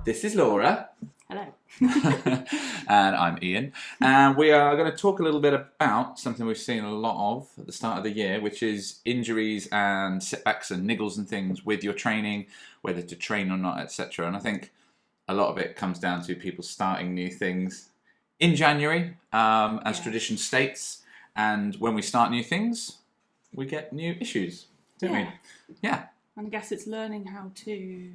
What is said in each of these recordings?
This is Laura. Hello. And I'm Ian. And we are going to talk a little bit about something we've seen a lot of at the start of the year, which is injuries and setbacks and niggles and things with your training, whether to train or not, etc. And I think a lot of it comes down to people starting new things in January, as tradition states. And when we start new things, we get new issues, don't we? Yeah. And I guess it's learning how to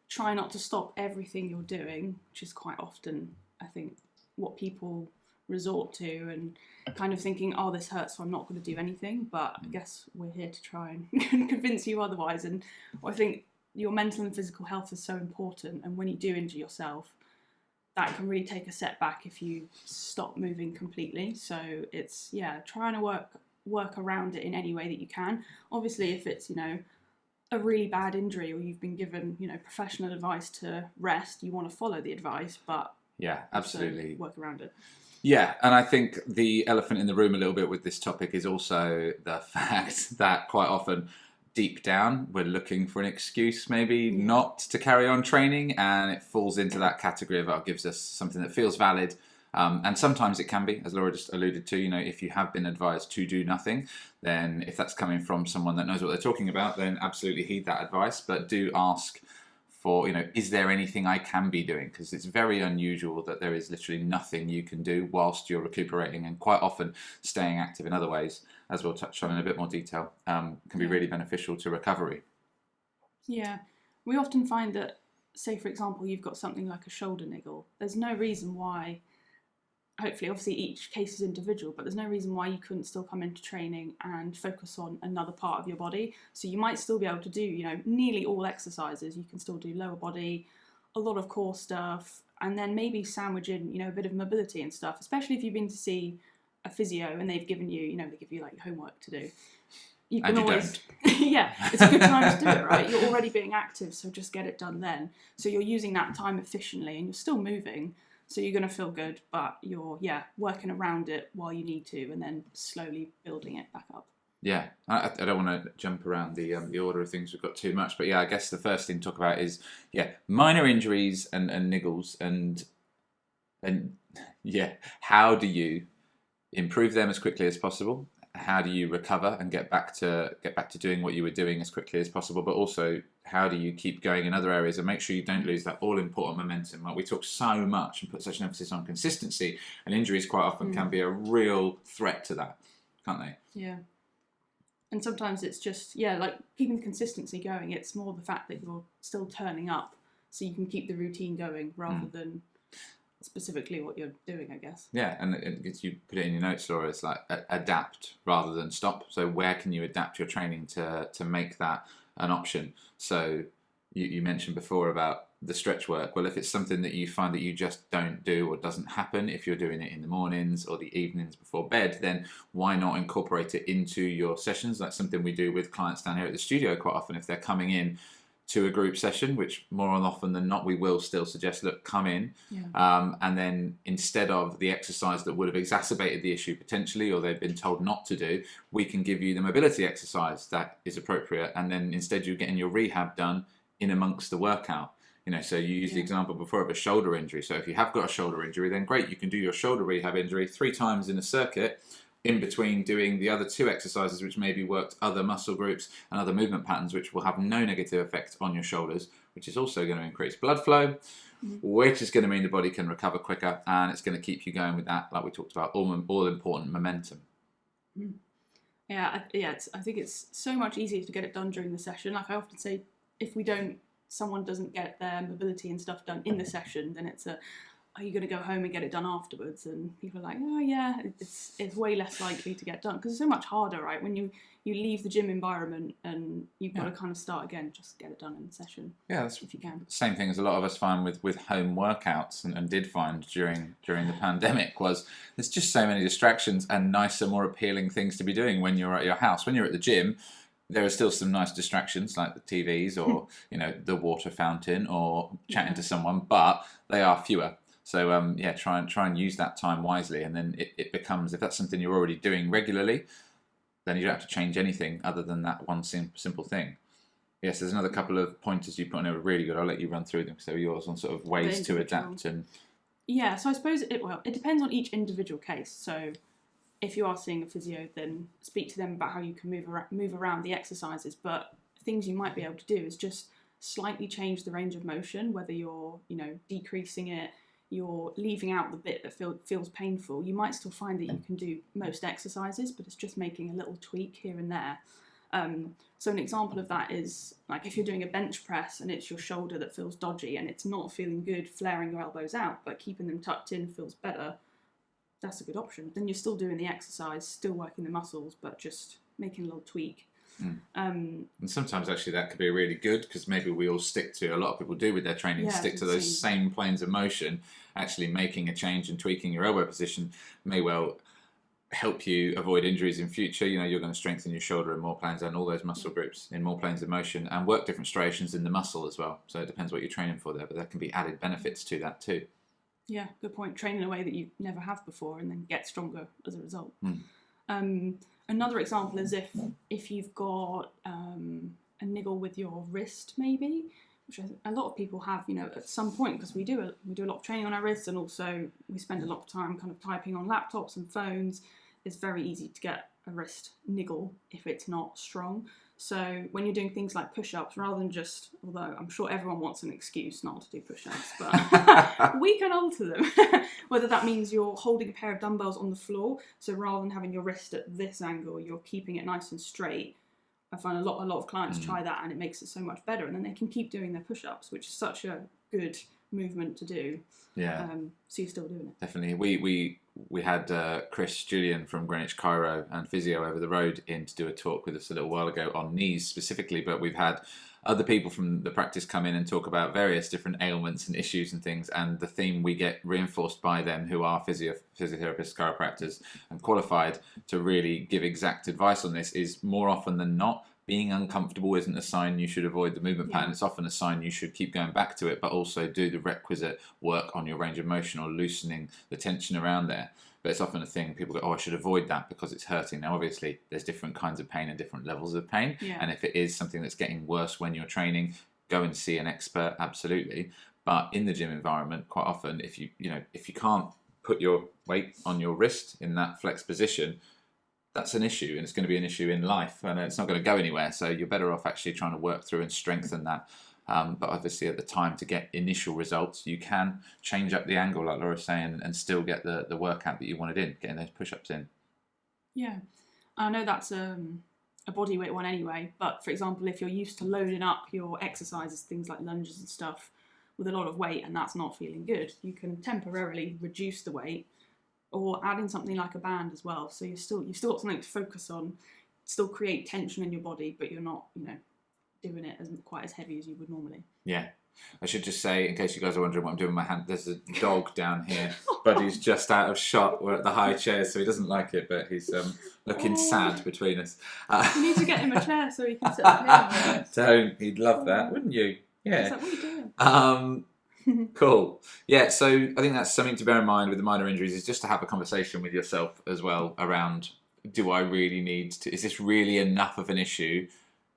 try not to stop everything you're doing, which is quite often, I think, what people resort to, and kind of thinking, oh, this hurts, so I'm not going to do anything. But I guess we're here to try and convince you otherwise. And I think your mental and physical health is so important. And when you do injure yourself, that can really take a setback if you stop moving completely. So it's, trying to work around it in any way that you can. Obviously, if it's, a really bad injury or you've been given, professional advice to rest, you want to follow the advice, but yeah, absolutely work around it. Yeah, and I think the elephant in the room a little bit with this topic is also the fact that quite often deep down we're looking for an excuse maybe not to carry on training, and it falls into that category of gives us something that feels valid. And sometimes it can be, as Laura just alluded to, if you have been advised to do nothing, then if that's coming from someone that knows what they're talking about, then absolutely heed that advice. But do ask for, is there anything I can be doing? Because it's very unusual that there is literally nothing you can do whilst you're recuperating, and quite often staying active in other ways, as we'll touch on in a bit more detail, can be really beneficial to recovery. Yeah, we often find that, say for example, you've got something like a shoulder niggle. There's no reason why. Hopefully, obviously, each case is individual, but there's no reason why you couldn't still come into training and focus on another part of your body. So you might still be able to do, nearly all exercises. You can still do lower body, a lot of core stuff, and then maybe sandwich in, a bit of mobility and stuff, especially if you've been to see a physio and they've given you, they give you like homework to do. You can always, it's a good time to do it, right? You're already being active, so just get it done then. So you're using that time efficiently and you're still moving. So you're going to feel good, but you're, working around it while you need to, and then slowly building it back up. Yeah, I don't want to jump around the order of things we've got too much, but I guess the first thing to talk about is, minor injuries and niggles, and how do you improve them as quickly as possible? How do you recover and get back to doing what you were doing as quickly as possible? But also, how do you keep going in other areas and make sure you don't lose that all-important momentum? Like we talk so much and put such an emphasis on consistency, and injuries quite often can be a real threat to that, can't they? Yeah. And sometimes it's just, like keeping the consistency going. It's more the fact that you're still turning up so you can keep the routine going rather than specifically what you're doing, I guess. Yeah, and you put it in your notes, Laura, it's like adapt rather than stop. So where can you adapt your training to make that an option? So you mentioned before about the stretch work. Well, if it's something that you find that you just don't do or doesn't happen, if you're doing it in the mornings or the evenings before bed, then why not incorporate it into your sessions? That's something we do with clients down here at the studio quite often. If they're coming in to a group session, which more often than not we will still suggest, look, come in, and then instead of the exercise that would have exacerbated the issue potentially, or they've been told not to do, we can give you the mobility exercise that is appropriate, and then instead you're getting your rehab done in amongst the workout. So you used the example before of a shoulder injury. So if you have got a shoulder injury, then great, you can do your shoulder rehab injury 3 times in a circuit, in between doing the other 2 exercises which maybe worked other muscle groups and other movement patterns which will have no negative effect on your shoulders, which is also going to increase blood flow, which is going to mean the body can recover quicker, and it's going to keep you going with that, like we talked about, all important momentum. I think it's so much easier to get it done during the session. Like I often say, if someone doesn't get their mobility and stuff done in the session, then it's are you going to go home and get it done afterwards? And people are like, oh yeah, it's way less likely to get done because it's so much harder, right? When you leave the gym environment and you've got to kind of start again, just get it done in the session. Yeah, that's if you can. Same thing as a lot of us find with home workouts and did find during the pandemic was there's just so many distractions and nicer, more appealing things to be doing when you're at your house. When you're at the gym, there are still some nice distractions like the TVs or the water fountain or chatting to someone, but they are fewer. So try and use that time wisely, and then it becomes, if that's something you're already doing regularly, then you don't have to change anything other than that one simple thing. Yes, there's another couple of pointers you put on there were really good. I'll let you run through them because they were yours on sort of ways to adapt and. Yeah, so I suppose it depends on each individual case. So if you are seeing a physio, then speak to them about how you can move around the exercises. But things you might be able to do is just slightly change the range of motion, whether you're, decreasing it, you're leaving out the bit that feels painful. You might still find that you can do most exercises, but it's just making a little tweak here and there. So an example of that is like if you're doing a bench press and it's your shoulder that feels dodgy and it's not feeling good, flaring your elbows out, but keeping them tucked in feels better. That's a good option. Then you're still doing the exercise, still working the muscles, but just making a little tweak. And sometimes actually that could be really good because maybe we all stick to, a lot of people do with their training, stick to those same planes of motion. Actually making a change and tweaking your elbow position may well help you avoid injuries in future. You're going to strengthen your shoulder in more planes and all those muscle groups in more planes of motion and work different striations in the muscle as well. So it depends what you're training for there, but there can be added benefits to that too. Yeah, good point. Train in a way that you never have before and then get stronger as a result. Another example is if you've got a niggle with your wrist maybe, which a lot of people have, at some point, because we do a lot of training on our wrists and also we spend a lot of time kind of typing on laptops and phones. It's very easy to get a wrist niggle if it's not strong. So when you're doing things like push-ups, rather than just, although I'm sure everyone wants an excuse not to do push-ups, but we can alter them. Whether that means you're holding a pair of dumbbells on the floor, so rather than having your wrist at this angle, you're keeping it nice and straight. I find a lot of clients try that and it makes it so much better, and then they can keep doing their push-ups, which is such a good movement to do. Yeah. So you're still doing it. Definitely. We had Chris Julian from Greenwich Chiro and Physio over the road in to do a talk with us a little while ago on knees specifically, but we've had other people from the practice come in and talk about various different ailments and issues and things, and the theme we get reinforced by them who are physiotherapists, chiropractors and qualified to really give exact advice on this is more often than not, being uncomfortable isn't a sign you should avoid the movement pattern. It's often a sign you should keep going back to it, but also do the requisite work on your range of motion or loosening the tension around there. But it's often a thing people go, I should avoid that because it's hurting. Now, obviously, there's different kinds of pain and different levels of pain. And if it is something that's getting worse when you're training, go and see an expert, absolutely. But in the gym environment, quite often, if you can't put your weight on your wrist in that flex position, that's an issue, and it's going to be an issue in life, and it's not going to go anywhere. So you're better off actually trying to work through and strengthen that. But obviously, at the time to get initial results, you can change up the angle, like Laura's saying, and still get the workout that you wanted in, getting those push-ups in. Yeah, I know that's a bodyweight one anyway. But for example, if you're used to loading up your exercises, things like lunges and stuff, with a lot of weight, and that's not feeling good, you can temporarily reduce the weight. Or add in something like a band as well, so you've still got something to focus on, still create tension in your body, but you're not, doing it quite as heavy as you would normally. Yeah, I should just say, in case you guys are wondering what I'm doing with my hand, there's a dog down here, but he's just out of shot. We're at the high chairs, so he doesn't like it, but he's looking sad between us. You need to get him a chair so he can sit up here. Don't, he'd love that, wouldn't you? Yeah. He's like, what are you doing? Cool. Yeah, so I think that's something to bear in mind with the minor injuries, is just to have a conversation with yourself as well around, do I really need to, is this really enough of an issue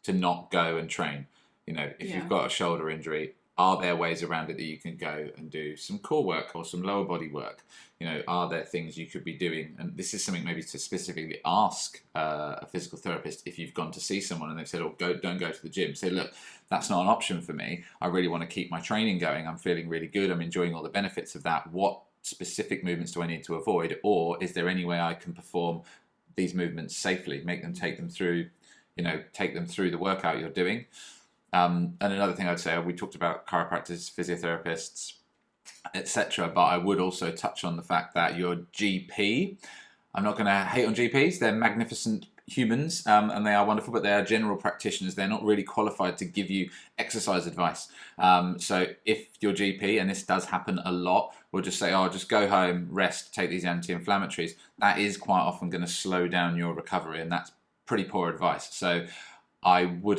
to not go and train? If you've got a shoulder injury, are there ways around it that you can go and do some core work or some lower body work? Are there things you could be doing? And this is something maybe to specifically ask a physical therapist if you've gone to see someone and they've said, don't go to the gym. Say, look, that's not an option for me. I really want to keep my training going. I'm feeling really good. I'm enjoying all the benefits of that. What specific movements do I need to avoid? Or is there any way I can perform these movements safely? Take them through the workout you're doing. And another thing I'd say, we talked about chiropractors, physiotherapists, etc. But I would also touch on the fact that your GP, I'm not going to hate on GPs, they're magnificent humans and they are wonderful, but they are general practitioners. They're not really qualified to give you exercise advice. So if your GP, and this does happen a lot, will just say, just go home, rest, take these anti-inflammatories, that is quite often going to slow down your recovery, and that's pretty poor advice. So I would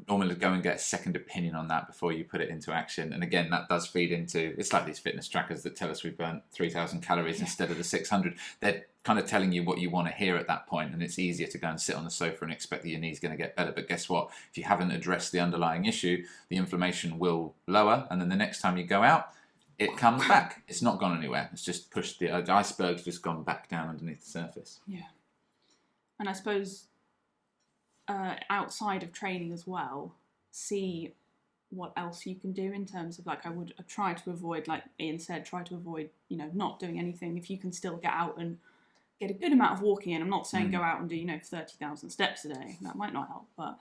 normally go and get a second opinion on that before you put it into action. And again, that does feed into, it's like these fitness trackers that tell us we've burnt 3,000 calories instead of the 600. They're kind of telling you what you want to hear at that point, and it's easier to go and sit on the sofa and expect that your knee's going to get better. But guess what? If you haven't addressed the underlying issue, the inflammation will lower, and then the next time you go out, it comes back. It's not gone anywhere. It's just pushed, the iceberg's just gone back down underneath the surface. Yeah. And I suppose outside of training as well, see what else you can do in terms of, like, I would try to avoid, like Ian said, try to avoid, not doing anything. If you can still get out and get a good amount of walking in, I'm not saying go out and do 30,000 steps a day, that might not help, but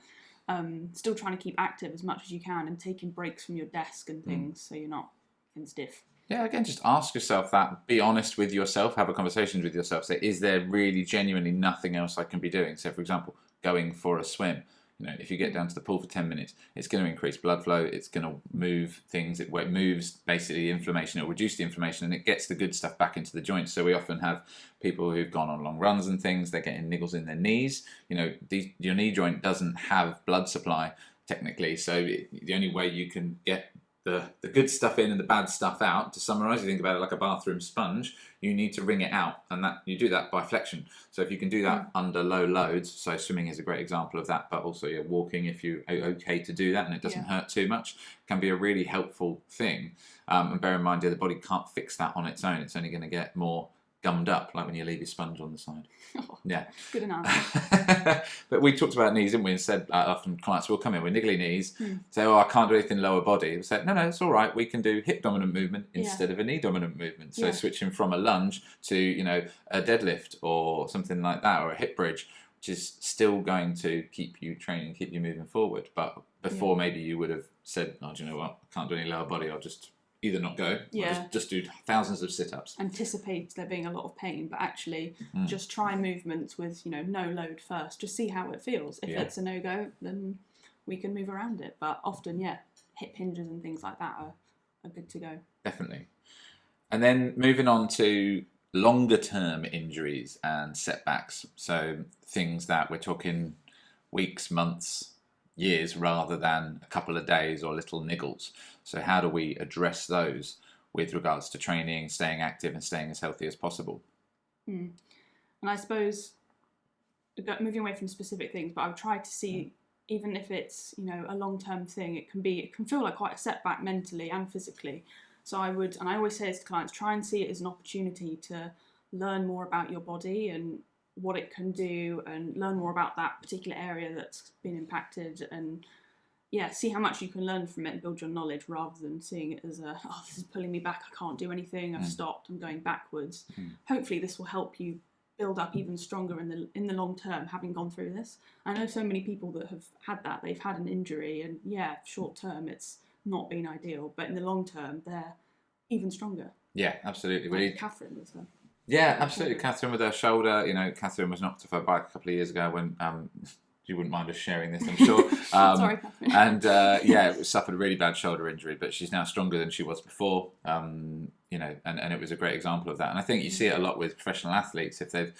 still trying to keep active as much as you can and taking breaks from your desk and things so you're not in stiff. Yeah, again, just ask yourself that. Be honest with yourself. Have a conversation with yourself. Say, is there really genuinely nothing else I can be doing? So, for example, going for a swim. If you get down to the pool for 10 minutes, it's going to increase blood flow. It's going to move things. It moves basically inflammation. It'll reduce the inflammation, and it gets the good stuff back into the joints. So we often have people who've gone on long runs and things. They're getting niggles in their knees. Your knee joint doesn't have blood supply technically. So the only way you can get the good stuff in and the bad stuff out, to summarise, you think about it like a bathroom sponge, you need to wring it out, and that you do that by flexion. So if you can do that under low loads, so swimming is a great example of that, but also walking, if you're okay to do that and it doesn't hurt too much, can be a really helpful thing. And bear in mind, the body can't fix that on its own. It's only going to get more gummed up, like when you leave your sponge on the side. Yeah. Good enough. But we talked about knees, didn't we? And said often clients will come in with niggly knees, say, I can't do anything lower body. We said, no, it's all right. We can do hip dominant movement instead of a knee dominant movement. So switching from a lunge to, a deadlift or something like that, or a hip bridge, which is still going to keep you training, keep you moving forward. But before maybe you would have said, do you know what? I can't do any lower body. I'll just either not go, or just do thousands of sit-ups. Anticipate there being a lot of pain, but actually just try movements with, no load first. Just see how it feels. If it's a no-go, then we can move around it. But often, hip hinges and things like that are good to go. Definitely. And then moving on to longer-term injuries and setbacks. So things that we're talking weeks, months, years, rather than a couple of days or little niggles. So how do we address those with regards to training, staying active and staying as healthy as possible? And I suppose, moving away from specific things, but I would try to see, even if it's, a long-term thing, it can feel like quite a setback mentally and physically. So I always say this to clients, try and see it as an opportunity to learn more about your body and what it can do, and learn more about that particular area that's been impacted, and see how much you can learn from it and build your knowledge, rather than seeing it as this is pulling me back, I can't do anything, I've stopped, I'm going backwards. Hopefully this will help you build up even stronger in the long term, having gone through this. I know so many people that have had that, they've had an injury, and short term it's not been ideal, but in the long term they're even stronger. Yeah, absolutely. Like Catherine was her. Yeah, absolutely. Catherine with her shoulder. Catherine was knocked off her bike a couple of years ago when you wouldn't mind us sharing this, I'm sure. Sorry, Catherine. And suffered a really bad shoulder injury, but she's now stronger than she was before. And it was a great example of that. And I think you see it a lot with professional athletes. If they've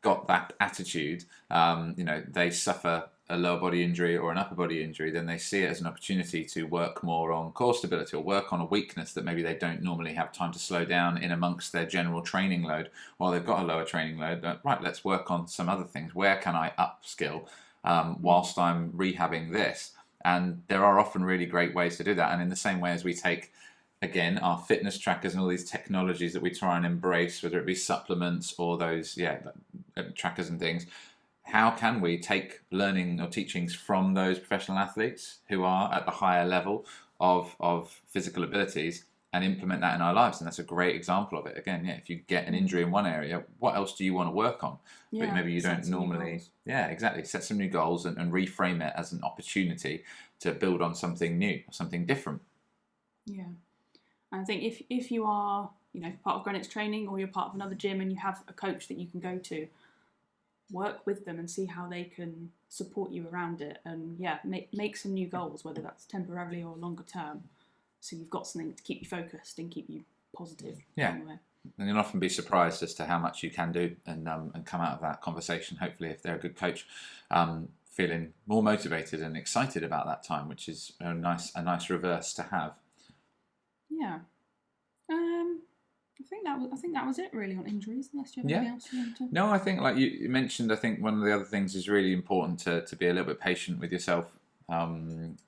got that attitude, they suffer a lower body injury or an upper body injury, then they see it as an opportunity to work more on core stability, or work on a weakness that maybe they don't normally have time to slow down in amongst their general training load while they've got a lower training load. Right, let's work on some other things. Where can I upskill whilst I'm rehabbing this? And there are often really great ways to do that. And in the same way as we take, again, our fitness trackers and all these technologies that we try and embrace, whether it be supplements or those trackers and things, how can we take learning or teachings from those professional athletes who are at the higher level of physical abilities and implement that in our lives? And that's a great example of it. Again, if you get an injury in one area, what else do you want to work on? But maybe you don't normally. Yeah, exactly. Set some new goals and reframe it as an opportunity to build on something new, something different. Yeah. And I think if you are, part of Greenwich Training, or you're part of another gym and you have a coach that you can go to, work with them and see how they can support you around it, and make some new goals, whether that's temporarily or longer term, so you've got something to keep you focused and keep you positive. And you'll often be surprised as to how much you can do and come out of that conversation, hopefully, if they're a good coach, feeling more motivated and excited about that time, which is a nice reverse to have. I think that was it really on injuries. Unless you have anything else you want to. No, I think like you mentioned, I think one of the other things is really important to be a little bit patient with yourself.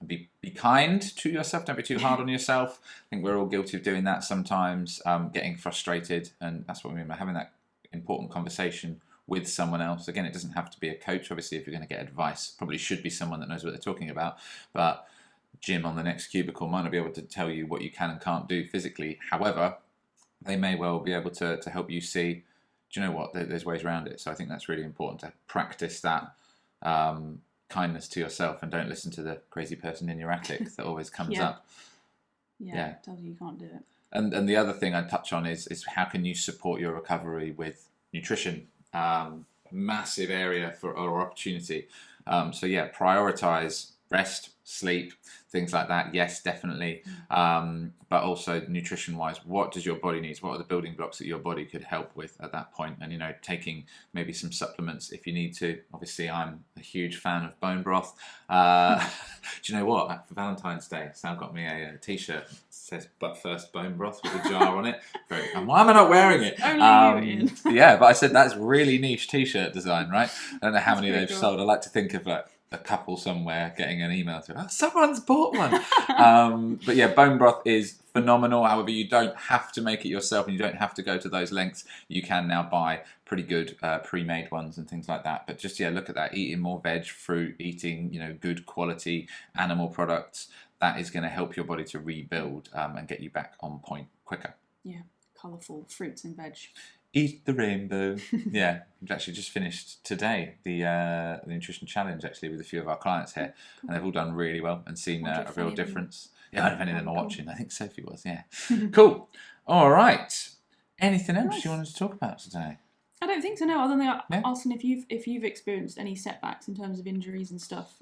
Be kind to yourself. Don't be too hard on yourself. I think we're all guilty of doing that sometimes, getting frustrated, and that's what we mean by having that important conversation with someone else. Again, it doesn't have to be a coach. Obviously, if you're going to get advice, probably should be someone that knows what they're talking about. But Jim on the next cubicle might not be able to tell you what you can and can't do physically. However, they may well be able to help you see, do you know what, there's ways around it. So I think that's really important to practice that kindness to yourself, and don't listen to the crazy person in your attic that always comes up. Yeah, tells you can't do it. And the other thing I'd touch on is how can you support your recovery with nutrition? Massive area or opportunity. So yeah, prioritize rest, sleep, things like that. Yes, definitely. But also nutrition-wise, what does your body need? What are the building blocks that your body could help with at that point? And, you know, taking maybe some supplements if you need to. Obviously, I'm a huge fan of bone broth. Do you know what? For Valentine's Day, Sal got me a T-shirt that says "But first bone broth" with a jar on it. And why am I not wearing it? Only you, Ian. Yeah, but I said that's really niche T-shirt design, right? I don't know how many they've cool. sold. I like to think of like a couple somewhere getting an email to, someone's bought one. But yeah, bone broth is phenomenal. However, you don't have to make it yourself, and you don't have to go to those lengths. You can now buy pretty good pre-made ones and things like that. But just look at that: eating more veg, fruit, eating good quality animal products. That is going to help your body to rebuild and get you back on point quicker. Yeah, colourful fruits and veg. Eat the rainbow. Yeah, we've actually just finished today the nutrition challenge actually with a few of our clients here, and they've all done really well and seen a real difference. Yeah, I don't know if any of them are watching. I think Sophie was. Yeah, cool. All right. Anything else you wanted to talk about today? I don't think so. No, other than asking if you've experienced any setbacks in terms of injuries and stuff.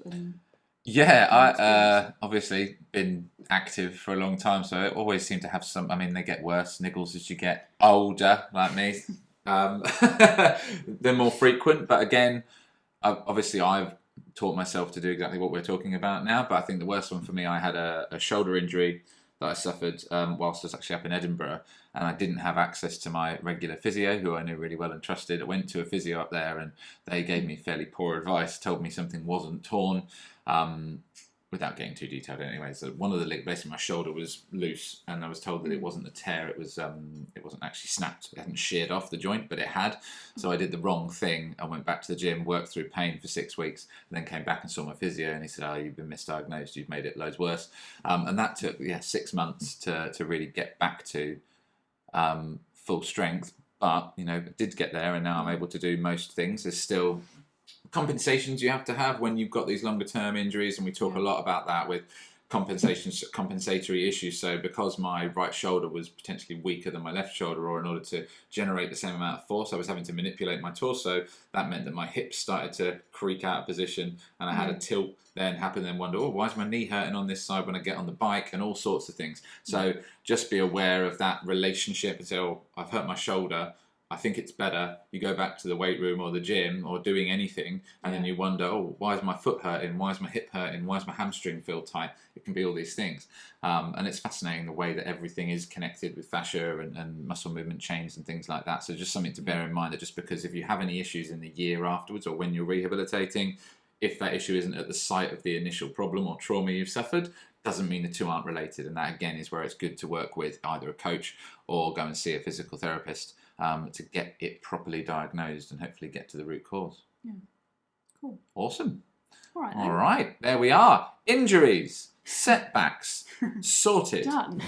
Yeah, I obviously been active for a long time, so I always seem to have some. I mean, they get worse, niggles, as you get older, like me. They're more frequent, but again, obviously I've taught myself to do exactly what we're talking about now. But I think the worst one for me, I had a shoulder injury that I suffered whilst I was actually up in Edinburgh, and I didn't have access to my regular physio, who I knew really well and trusted. I went to a physio up there, and they gave me fairly poor advice, told me something wasn't torn, without getting too detailed anyway. So one of the basically my shoulder was loose, and I was told that it wasn't a tear, it wasn't actually snapped. It hadn't sheared off the joint, but it had. So I did the wrong thing. I went back to the gym, worked through pain for 6 weeks, and then came back and saw my physio, and he said, you've been misdiagnosed, you've made it loads worse. And that took 6 months to really get back to full strength. But did get there, and now I'm able to do most things. There's still compensations you have to have when you've got these longer term injuries, and we talk a lot about that with compensatory issues. So because my right shoulder was potentially weaker than my left shoulder, or in order to generate the same amount of force I was having to manipulate my torso, that meant that my hips started to creak out of position, and I had a tilt then happen, then wonder, why is my knee hurting on this side when I get on the bike, and all sorts of things. So just be aware of that relationship and say, I've hurt my shoulder, I think it's better. You go back to the weight room or the gym or doing anything, and then you wonder, why is my foot hurting? Why is my hip hurting? Why is my hamstring feel tight? It can be all these things. And it's fascinating the way that everything is connected with fascia and muscle movement chains and things like that. So just something to bear in mind, that just because if you have any issues in the year afterwards or when you're rehabilitating, if that issue isn't at the site of the initial problem or trauma you've suffered, doesn't mean the two aren't related. And that again is where it's good to work with either a coach or go and see a physical therapist to get it properly diagnosed and hopefully get to the root cause. Yeah, cool. Awesome. All right. All right, there we are. Injuries, setbacks, sorted. Done.